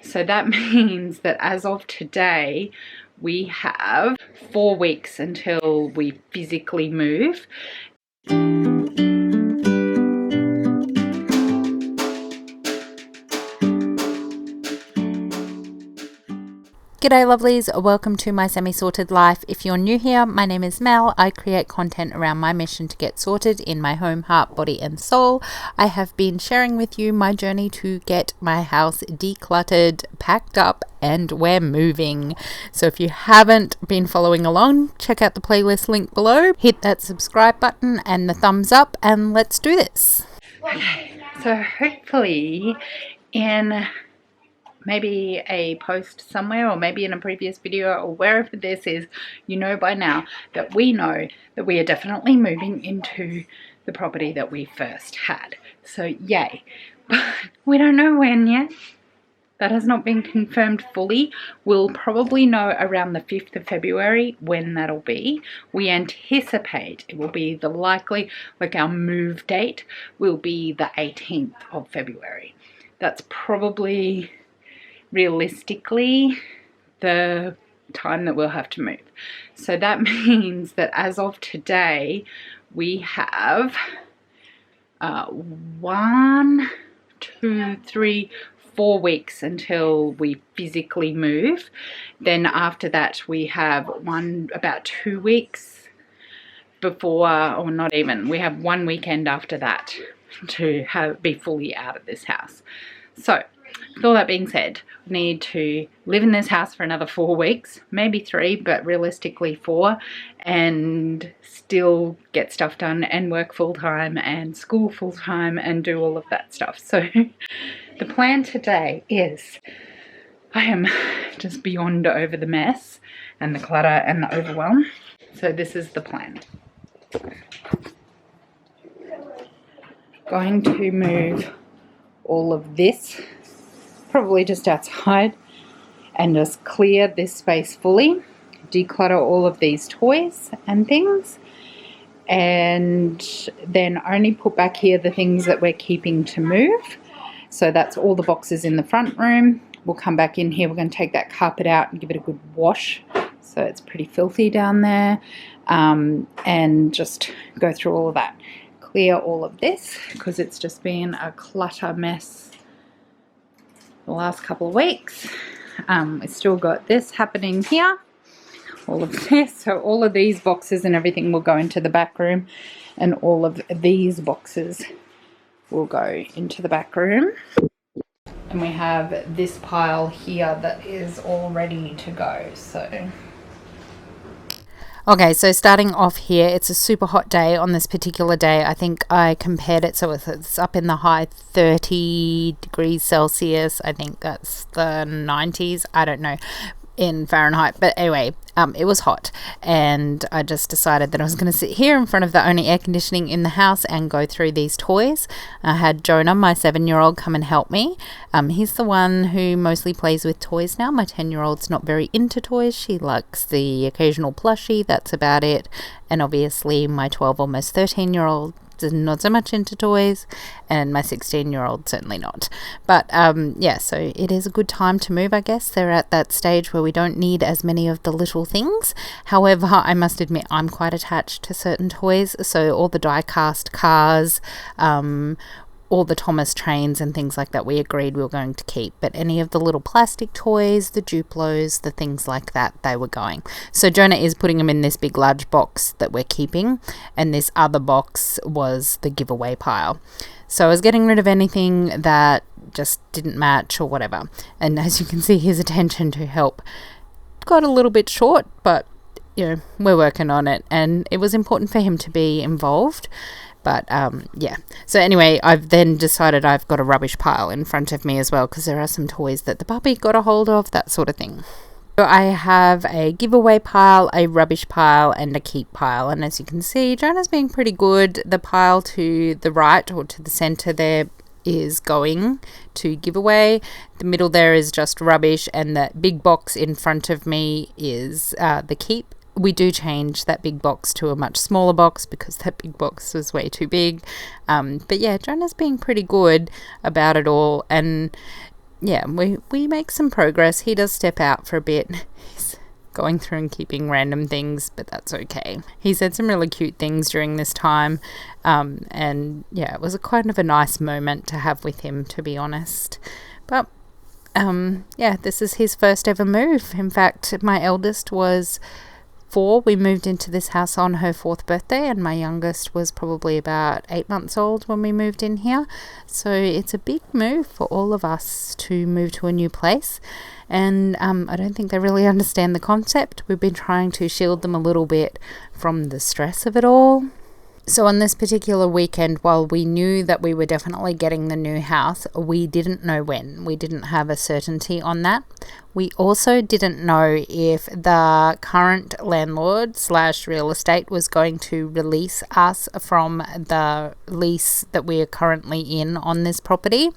So that means that as of today, we have 4 weeks until we physically move. G'day lovelies, welcome to my semi-sorted life. If you're new here, my name is Mel. I create content around my mission to get sorted in my home, heart, body and soul. I have been sharing with you my journey to get my house decluttered, packed up, and we're moving. So if you haven't been following along, check out the playlist link below, hit that subscribe button and the thumbs up, and let's do this. Okay, so hopefully in maybe a post somewhere, or maybe in a previous video, or wherever this is, you know by now that we know that we are definitely moving into the property that we first had. So yay, but we don't know when yet. That has not been confirmed fully. We'll probably know around the 5th of February when that'll be. We anticipate it will be our move date will be the 18th of February. That's probably realistically the time that we'll have to move. So that means that as of today, we have 4 weeks until we physically move. Then after that, we have about 2 weeks before, or not even, we have 1 weekend after that to be fully out of this house. So with all that being said, we need to live in this house for another 4 weeks, maybe 3, but realistically 4, and still get stuff done and work full-time and school full-time and do all of that stuff. So the plan today is, I am just beyond over the mess and the clutter and the overwhelm. So this is the plan. Going to move all of this probably just outside and just clear this space fully, declutter all of these toys and things, and then only put back here the things that we're keeping to move. So that's all the boxes in the front room. We'll come back in here, we're going to take that carpet out and give it a good wash, so it's pretty filthy down there, and just go through all of that, clear all of this because it's just been a clutter mess the last couple of weeks. We've still got this happening here, all of this, so all of these boxes and everything will go into the back room, and all of these boxes will go into the back room. And we have this pile here that is all ready to go. So okay, so starting off here, it's a super hot day on this particular day. I think I compared it, so it's up in the high 30 degrees Celsius. I think that's the 90s. I don't know in Fahrenheit, but anyway, it was hot, and I just decided that I was going to sit here in front of the only air conditioning in the house and go through these toys. I had Jonah, my 7-year-old, come and help me. He's the one who mostly plays with toys now. My 10-year-old's not very into toys. She likes the occasional plushie, that's about it. And obviously my 12, almost 13-year-old not so much into toys, and my 16-year-old certainly not. But yeah, so it is a good time to move, I guess. They're at that stage where we don't need as many of the little things. However, I must admit I'm quite attached to certain toys, so all the die-cast cars, all the Thomas trains and things like that we agreed we were going to keep, but any of the little plastic toys, the Duplos, the things like that, they were going. So Jonah is putting them in this big large box that we're keeping, and this other box was the giveaway pile. So I was getting rid of anything that just didn't match or whatever, and as you can see, his attention to help got a little bit short, but you know, we're working on it, and it was important for him to be involved. But yeah, so anyway, I've then decided I've got a rubbish pile in front of me as well, because there are some toys that the puppy got a hold of, that sort of thing. So I have a giveaway pile, a rubbish pile, and a keep pile. And as you can see, Jonah's being pretty good. The pile to the right, or to the centre there, is going to giveaway. The middle there is just rubbish, and that big box in front of me is the keep. We do change that big box to a much smaller box because that big box was way too big. But yeah, Jonah's being pretty good about it all. And yeah, we make some progress. He does step out for a bit. He's going through and keeping random things, but that's okay. He said some really cute things during this time, and yeah, it was kind of a nice moment to have with him, to be honest. But yeah, this is his first ever move. In fact, my eldest was 4. We moved into this house on her 4th birthday, and my youngest was probably about 8 months old when we moved in here. So it's a big move for all of us to move to a new place, and I don't think they really understand the concept. We've been trying to shield them a little bit from the stress of it all. So on this particular weekend, while we knew that we were definitely getting the new house, we didn't know when. We didn't have a certainty on that. We also didn't know if the current landlord / real estate was going to release us from the lease that we are currently in on this property.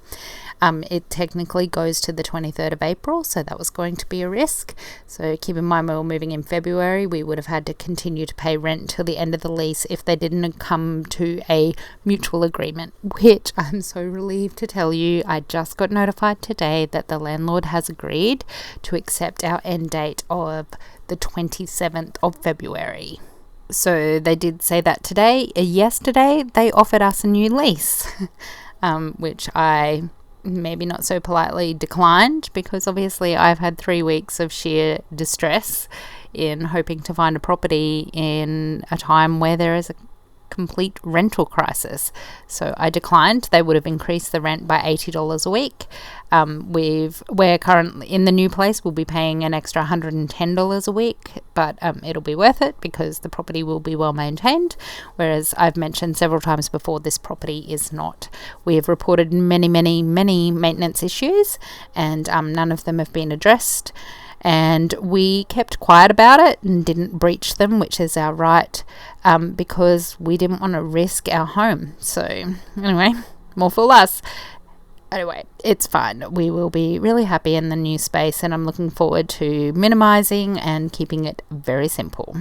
It technically goes to the 23rd of April, so that was going to be a risk. So keep in mind, we were moving in February. We would have had to continue to pay rent till the end of the lease if they didn't come to a mutual agreement, which I'm so relieved to tell you, I just got notified today that the landlord has agreed to accept our end date of the 27th of February. So they did say that today. Yesterday, they offered us a new lease, which I maybe not so politely declined, because obviously I've had 3 weeks of sheer distress in hoping to find a property in a time where there is a complete rental crisis. So I declined. They would have increased the rent by $80 a week. We're currently in the new place. We'll be paying an extra $110 a week, but it'll be worth it because the property will be well maintained. Whereas I've mentioned several times before, this property is not. We have reported many maintenance issues, and none of them have been addressed. And we kept quiet about it and didn't breach them, which is our right, because we didn't want to risk our home. So anyway, more for us. Anyway, it's fine. We will be really happy in the new space, and I'm looking forward to minimizing and keeping it very simple.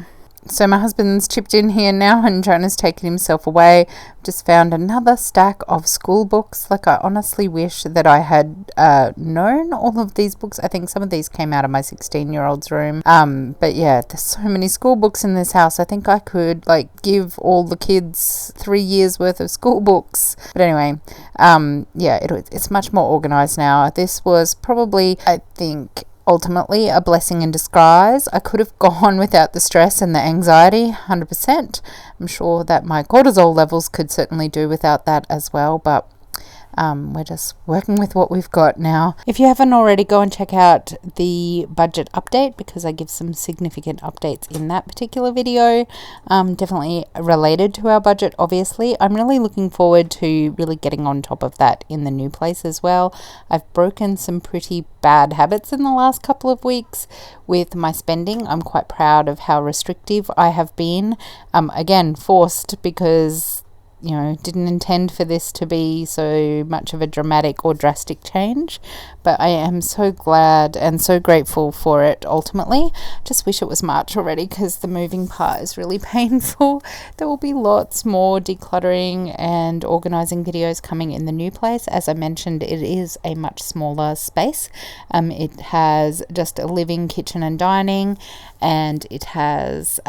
So my husband's chipped in here now, and Jonah's taken himself away. Just found another stack of school books. Like, I honestly wish that I had known all of these books. I think some of these came out of my 16-year-old's room. But yeah, there's so many school books in this house. I think I could give all the kids 3 years worth of school books. But anyway, yeah, it's much more organized now. This was probably, I think, ultimately a blessing in disguise. I could have gone without the stress and the anxiety, 100%. I'm sure that my cortisol levels could certainly do without that as well, but we're just working with what we've got now. If you haven't already, go and check out the budget update, because I give some significant updates in that particular video, definitely related to our budget, obviously. I'm really looking forward to really getting on top of that in the new place as well. I've broken some pretty bad habits in the last couple of weeks with my spending. I'm quite proud of how restrictive I have been. Again, forced, because didn't intend for this to be so much of a dramatic or drastic change, but I am so glad and so grateful for it ultimately. Just wish it was March already, because the moving part is really painful. There will be lots more decluttering and organizing videos coming in the new place. As I mentioned, it is a much smaller space. It has just a living, kitchen and dining, and it has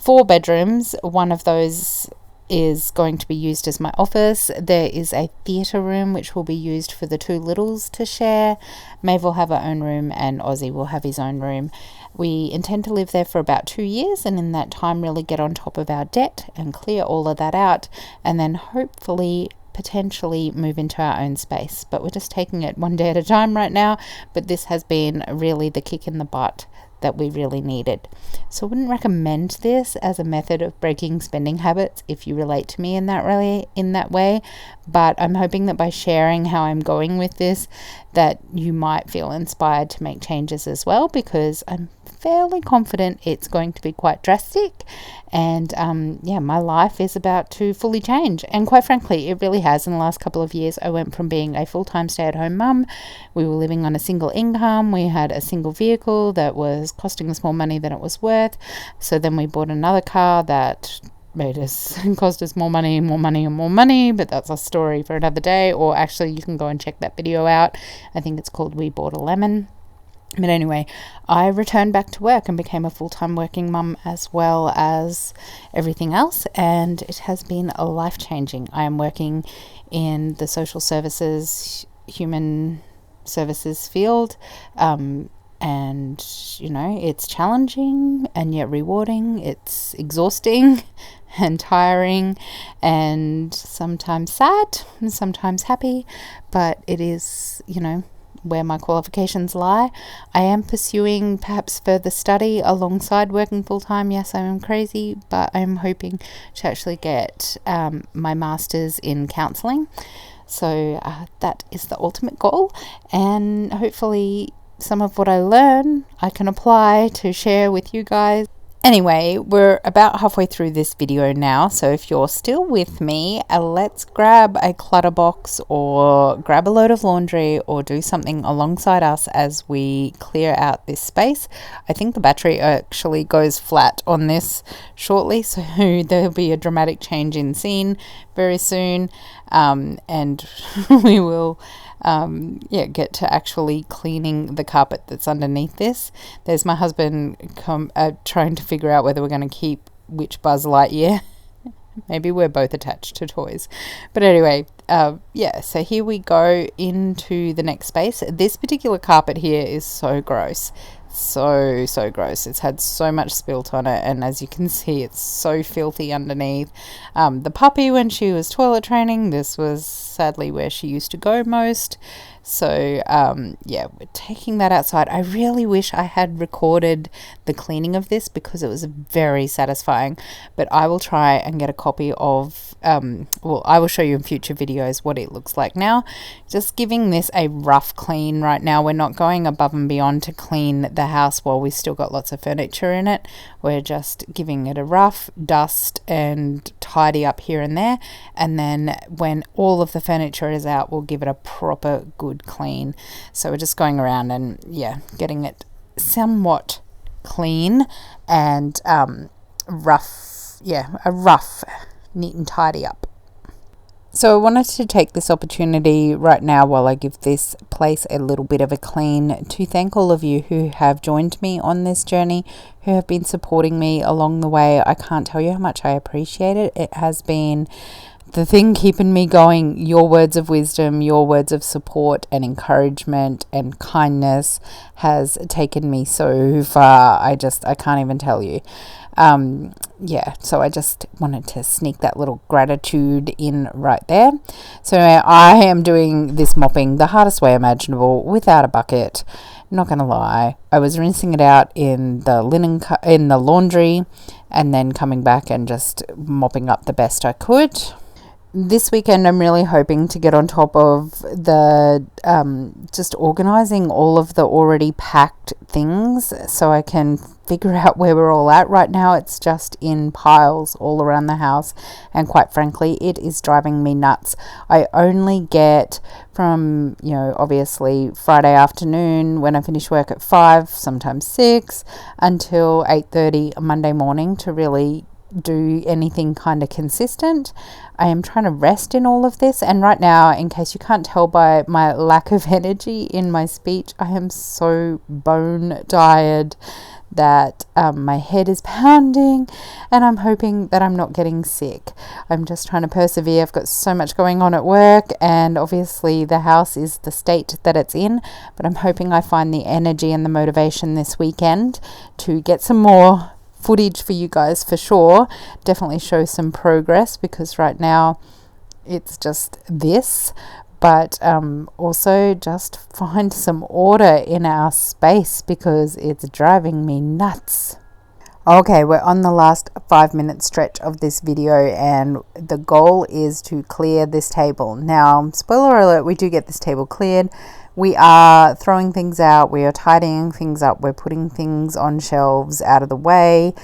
4 bedrooms. One of those is going to be used as my office. There is a theatre room which will be used for the 2 littles to share. Maeve will have her own room and Ozzy will have his own room. We intend to live there for about 2 years, and in that time really get on top of our debt and clear all of that out, and then hopefully potentially move into our own space. But we're just taking it one day at a time right now, but this has been really the kick in the butt that we really needed. So I wouldn't recommend this as a method of breaking spending habits if you relate to me in that way, but I'm hoping that by sharing how I'm going with this, that you might feel inspired to make changes as well, because I'm fairly confident it's going to be quite drastic, and my life is about to fully change. And quite frankly, it really has. In the last couple of years, I went from being a full-time stay-at-home mum. We were living on a single income. We had a single vehicle that was costing us more money than it was worth. So then we bought another car that made us cost us more money and more money and more money, but that's a story for another day. Or actually, you can go and check that video out. I think it's called We Bought a Lemon. But anyway, I returned back to work and became a full-time working mum as well as everything else, and it has been life-changing. I am working in the social services, human services field, and it's challenging and yet rewarding. It's exhausting and tiring and sometimes sad and sometimes happy, but it is where my qualifications lie. I am pursuing perhaps further study alongside working full-time. Yes, I am crazy, but I'm hoping to actually get my master's in counselling. So that is the ultimate goal, and hopefully some of what I learn I can apply to share with you guys. Anyway, we're about halfway through this video now, so if you're still with me, let's grab a clutter box or grab a load of laundry or do something alongside us as we clear out this space. I think the battery actually goes flat on this shortly, so there'll be a dramatic change in scene very soon, and we will get to actually cleaning the carpet that's underneath this. There's my husband trying to figure out whether we're going to keep which Buzz Lightyear. Maybe we're both attached to toys. But anyway, so here we go into the next space. This particular carpet here is so gross. So gross. It's had so much spilt on it, and as you can see, it's so filthy underneath. The puppy, when she was toilet training, this was sadly where she used to go most. So we're taking that outside. I really wish I had recorded the cleaning of this because it was very satisfying, but I will try and get a copy of I will show you in future videos what it looks like now. Just giving this a rough clean right now. We're not going above and beyond to clean the house while we still got lots of furniture in it. We're just giving it a rough dust and tidy up here and there, and then when all of the furniture is out, we'll give it a proper good clean. So we're just going around and getting it somewhat clean and a rough neat and tidy up. So I wanted to take this opportunity right now while I give this place a little bit of a clean to thank all of you who have joined me on this journey, who have been supporting me along the way. I can't tell you how much I appreciate it. It has been the thing keeping me going. Your words of wisdom, your words of support and encouragement and kindness has taken me so far. I can't even tell you. So I just wanted to sneak that little gratitude in right there. So I am doing this mopping the hardest way imaginable without a bucket. Not gonna lie, I was rinsing it out in the in the laundry and then coming back and just mopping up the best I could. This weekend I'm really hoping to get on top of the just organising all of the already packed things so I can figure out where we're all at. Right now it's just in piles all around the house, and quite frankly it is driving me nuts. I only get from obviously Friday afternoon when I finish work at 5, sometimes 6, until 8:30 Monday morning to really do anything kind of consistent. I am trying to rest in all of this, and right now, in case you can't tell by my lack of energy in my speech, I am so bone tired that my head is pounding, and I'm hoping that I'm not getting sick. I'm just trying to persevere. I've got so much going on at work, and obviously the house is the state that it's in, but I'm hoping I find the energy and the motivation this weekend to get some more footage for you guys for sure. Definitely show some progress, because right now it's just this, but also just find some order in our space because it's driving me nuts. Okay, we're on the last 5-minute stretch of this video, and the goal is to clear this table. Now, spoiler alert, we do get this table cleared. We are throwing things out, we are tidying things up, we're putting things on shelves out of the way,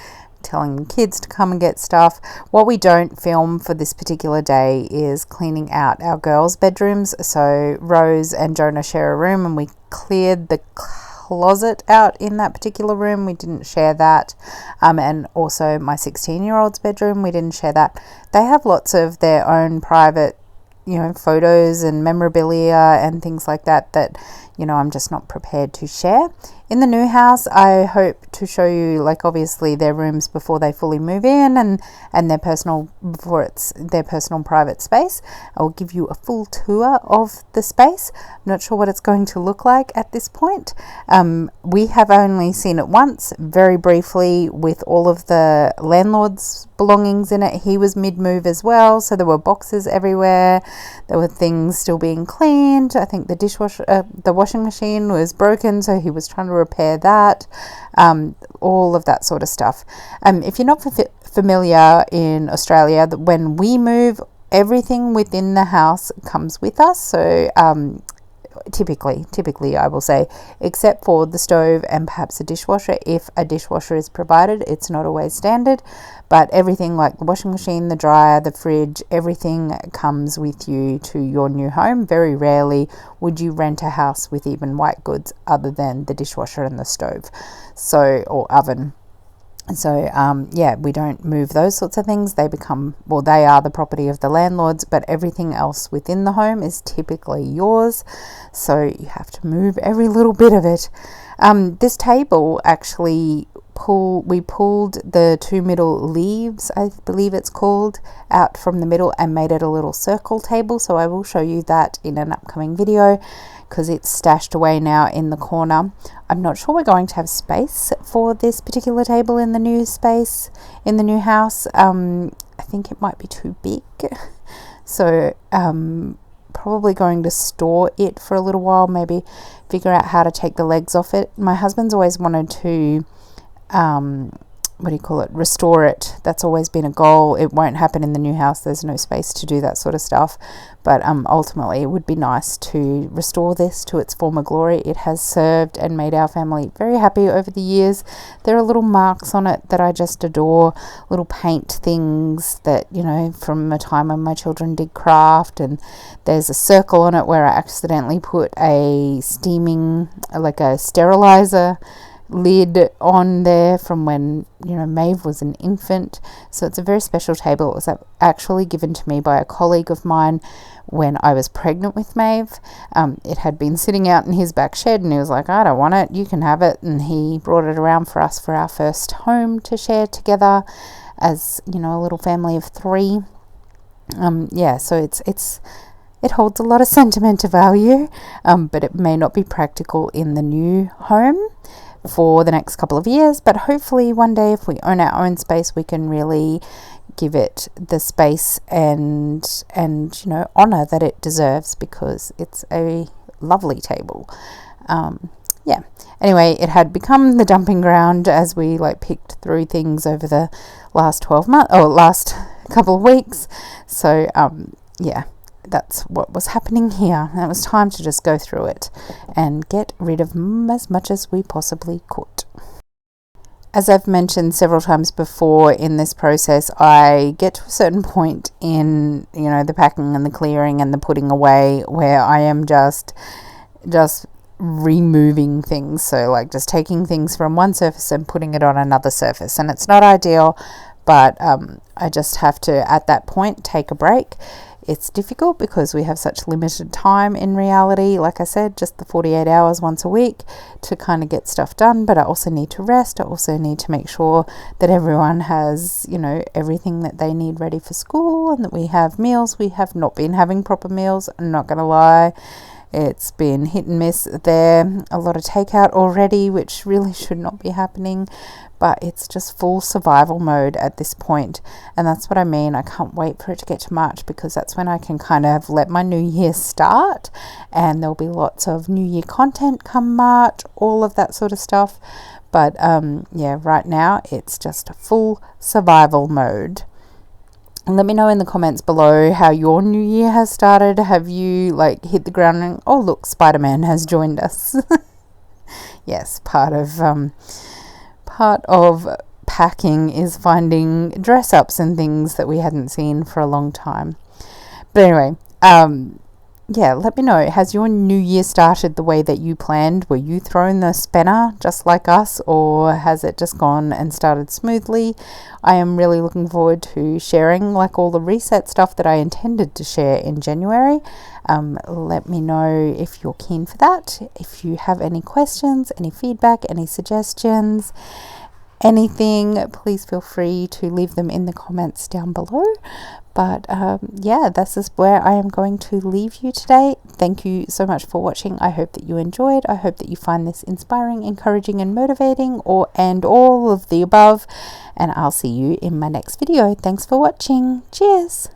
telling the kids to come and get stuff. What we don't film for this particular day is cleaning out our girls' bedrooms. So Rose and Jonah share a room, and we cleared the closet out in that particular room. We didn't share that. And also my 16-year-old's bedroom, we didn't share that. They have lots of their own private, photos and memorabilia and things like that I'm just not prepared to share. In the new house, I hope to show you, like, obviously their rooms before they fully move in and their personal, before it's their personal private space. I will give you a full tour of the space. I'm not sure what it's going to look like at this point. We have only seen it once, very briefly, with all of the landlord's belongings in it. He was mid-move as well, so there were boxes everywhere. There were things still being cleaned. I think the washing machine was broken, so he was trying to repair that. All of that sort of stuff. If you're not familiar in Australia, when we move, everything within the house comes with us. So typically I will say, except for the stove and perhaps a dishwasher. If a dishwasher is provided, it's not always standard, but everything like the washing machine, the dryer, the fridge, everything comes with you to your new home. Very rarely would you rent a house with even white goods other than the dishwasher and the stove, or oven. So, we don't move those sorts of things. They are the property of the landlords, but everything else within the home is typically yours. So you have to move every little bit of it. This table actually, we pulled the two middle leaves, I believe it's called, out from the middle and made it a little circle table. So I will show you that in an upcoming video, because it's stashed away now in the corner. I'm not sure we're going to have space for this particular table in the new house. I think it might be too big. So probably going to store it for a little while, maybe figure out how to take the legs off it. My husband's always wanted to restore it. That's always been a goal. It won't happen in the new house. There's no space to do that sort of stuff, but ultimately it would be nice to restore this to its former glory. It has served and made our family very happy over the years. There are little marks on it that I just adore, little paint things that, from a time when my children did craft, and there's a circle on it where I accidentally put a sterilizer lid on there from when Maeve was an infant. So it's a very special table. It was actually given to me by a colleague of mine when I was pregnant with Maeve. It had been sitting out in his back shed, and he was like, I don't want it, you can have it. And he brought it around for us for our first home to share together as a little family of 3. So it holds a lot of sentimental value, but it may not be practical in the new home for the next couple of years, but hopefully one day, if we own our own space, we can really give it the space and honor that it deserves, because it's a lovely table. Anyway, it had become the dumping ground as we picked through things over the last last couple of weeks. So that's what was happening here. And it was time to just go through it and get rid of as much as we possibly could. As I've mentioned several times before in this process, I get to a certain point in, the packing and the clearing and the putting away where I am just removing things. So just taking things from one surface and putting it on another surface. And it's not ideal, but I just have to, at that point, take a break. It's difficult because we have such limited time in reality. Like I said, just the 48 hours once a week to kind of get stuff done. But I also need to rest. I also need to make sure that everyone has, everything that they need ready for school, and that we have meals. We have not been having proper meals. I'm not going to lie. It's been hit and miss there. A lot of takeout already, which really should not be happening. But it's just full survival mode at this point. And that's what I mean. I can't wait for it to get to March, because that's when I can kind of let my new year start. And there'll be lots of new year content come March, all of that sort of stuff. But right now it's just a full survival mode. And let me know in the comments below how your new year has started. Have you hit the ground and, oh look, Spider-Man has joined us. Yes, part of packing is finding dress-ups and things that we hadn't seen for a long time. But anyway, yeah, let me know. Has your new year started the way that you planned? Were you throwing the spanner just like us, or has it just gone and started smoothly? I am really looking forward to sharing like all the reset stuff that I intended to share in January. Let me know if you're keen for that. If you have any questions, any feedback, any suggestions, anything, please feel free to leave them in the comments down below. But yeah, this is where I am going to leave you today. Thank you so much for watching. I hope that you enjoyed. I hope that you find this inspiring, encouraging, and motivating, and all of the above. And I'll see you in my next video. Thanks for watching. Cheers.